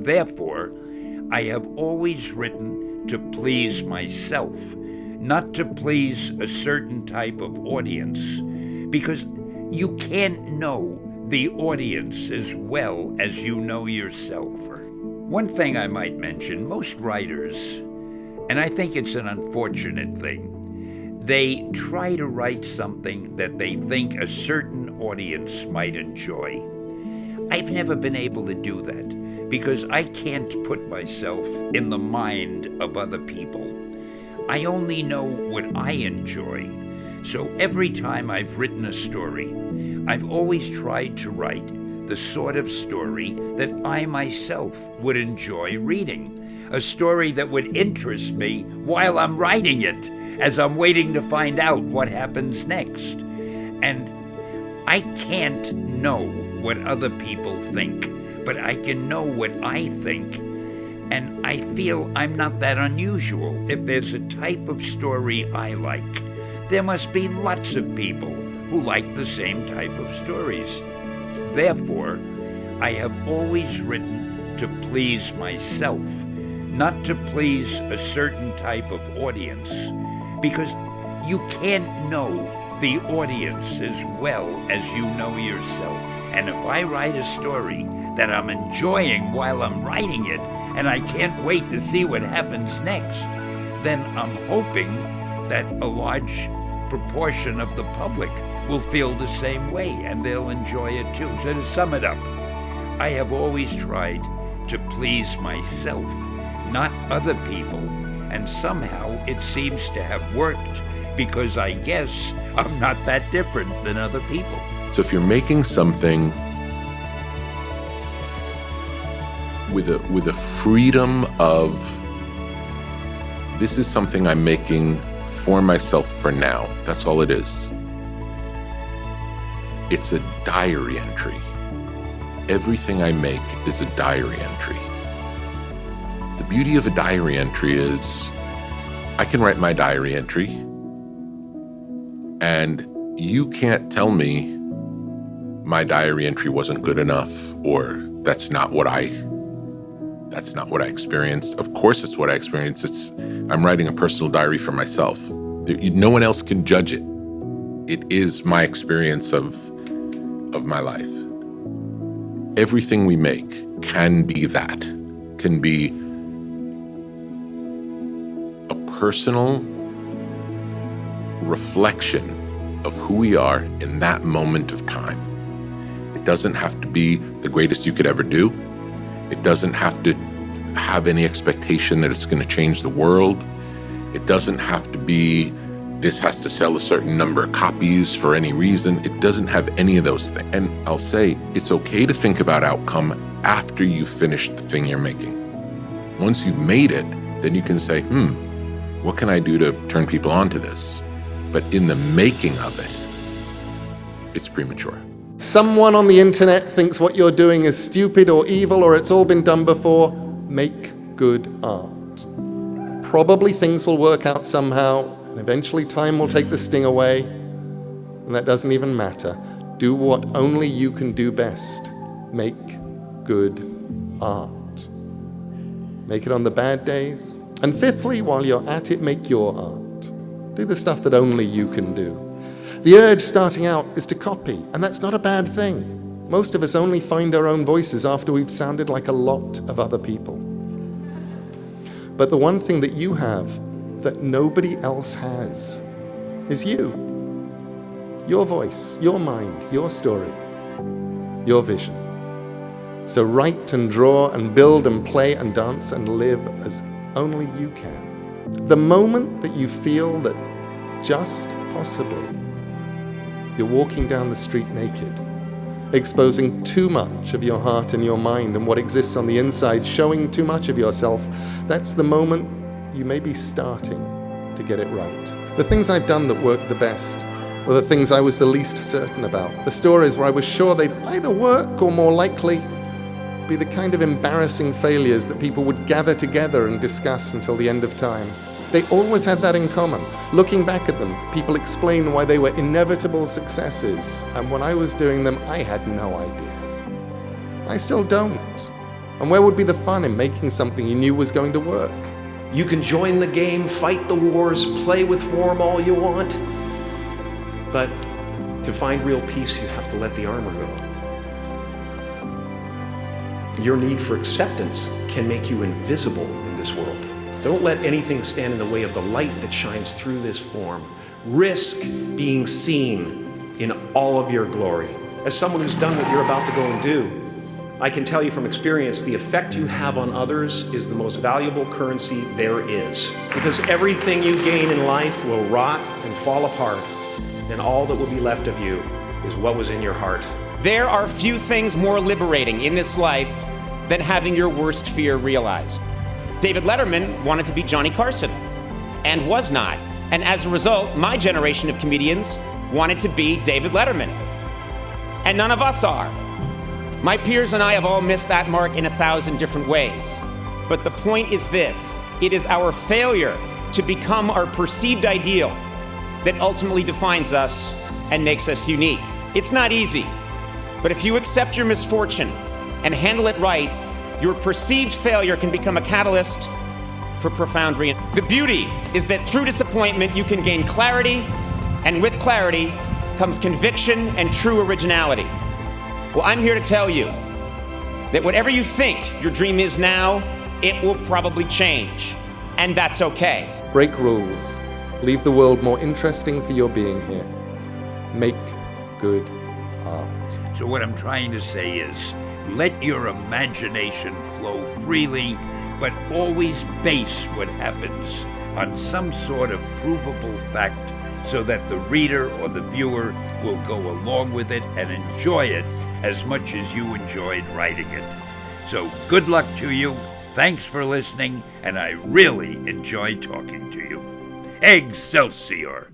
Therefore, I have always written to please myself, not to please a certain type of audience, because you can't know the audience as well as you know yourself. One thing I might mention, most writers, and I think it's an unfortunate thing, they try to write something that they think a certain audience might enjoy. I've never been able to do that because I can't put myself in the mind of other people. I only know what I enjoy. So every time I've written a story, I've always tried to write the sort of story that I myself would enjoy reading. A story that would interest me while I'm writing it, as I'm waiting to find out what happens next. And I can't know what other people think, but I can know what I think. And I feel I'm not that unusual. If there's a type of story I like, there must be lots of people who like the same type of stories. Therefore, I have always written to please myself, not to please a certain type of audience, because you can't know the audience as well as you know yourself. And if I write a story that I'm enjoying while I'm writing it, and I can't wait to see what happens next, then I'm hoping that a large proportion of the public will feel the same way and they'll enjoy it too. So to sum it up, I have always tried to please myself, not other people, and somehow it seems to have worked because I guess I'm not that different than other people. So if you're making something with a freedom of, this is something I'm making for myself for now, that's all it is. It's a diary entry. Everything I make is a diary entry. The beauty of a diary entry is I can write my diary entry and you can't tell me my diary entry wasn't good enough or that's not what I experienced. Of course it's what I experienced. I'm writing a personal diary for myself. No one else can judge it. It is my experience of my life. Everything we make can be that, can be a personal reflection of who we are in that moment of time. It doesn't have to be the greatest you could ever do. It doesn't have to have any expectation that it's going to change the world. It doesn't have to be, this has to sell a certain number of copies for any reason. It doesn't have any of those things. And I'll say, it's okay to think about outcome after you've finished the thing you're making. Once you've made it, then you can say, what can I do to turn people onto this? But in the making of it, it's premature. Someone on the internet thinks what you're doing is stupid or evil or it's all been done before. Make good art. Probably things will work out somehow, and eventually time will take the sting away, and that doesn't even matter. Do what only you can do best. Make good art. Make it on the bad days. And fifthly, while you're at it, make your art. Do the stuff that only you can do. The urge starting out is to copy, and that's not a bad thing. Most of us only find our own voices after we've sounded like a lot of other people. But the one thing that you have that nobody else has is you. Your voice, your mind, your story, your vision. So write and draw and build and play and dance and live as only you can. The moment that you feel that just possibly you're walking down the street naked, exposing too much of your heart and your mind and what exists on the inside, showing too much of yourself, that's the moment you may be starting to get it right. The things I've done that worked the best were the things I was the least certain about. The stories where I was sure they'd either work or more likely be the kind of embarrassing failures that people would gather together and discuss until the end of time. They always had that in common. Looking back at them, people explain why they were inevitable successes, and when I was doing them, I had no idea. I still don't. And where would be the fun in making something you knew was going to work? You can join the game, fight the wars, play with form all you want. But to find real peace, you have to let the armor go. Your need for acceptance can make you invisible in this world. Don't let anything stand in the way of the light that shines through this form. Risk being seen in all of your glory. As someone who's done what you're about to go and do, I can tell you from experience, the effect you have on others is the most valuable currency there is. Because everything you gain in life will rot and fall apart, and all that will be left of you is what was in your heart. There are few things more liberating in this life than having your worst fear realized. David Letterman wanted to be Johnny Carson and was not. And as a result, my generation of comedians wanted to be David Letterman. And none of us are. My peers and I have all missed that mark in 1,000 different ways. But the point is this: it is our failure to become our perceived ideal that ultimately defines us and makes us unique. It's not easy, but if you accept your misfortune and handle it right, your perceived failure can become a catalyst for profound reinvention. The beauty is that through disappointment, you can gain clarity, and with clarity comes conviction and true originality. Well, I'm here to tell you that whatever you think your dream is now, it will probably change, and that's okay. Break rules. Leave the world more interesting for your being here. Make good art. So what I'm trying to say is, let your imagination flow freely, but always base what happens on some sort of provable fact so that the reader or the viewer will go along with it and enjoy it as much as you enjoyed writing it. So good luck to you. Thanks for listening, and I really enjoyed talking to you. Excelsior!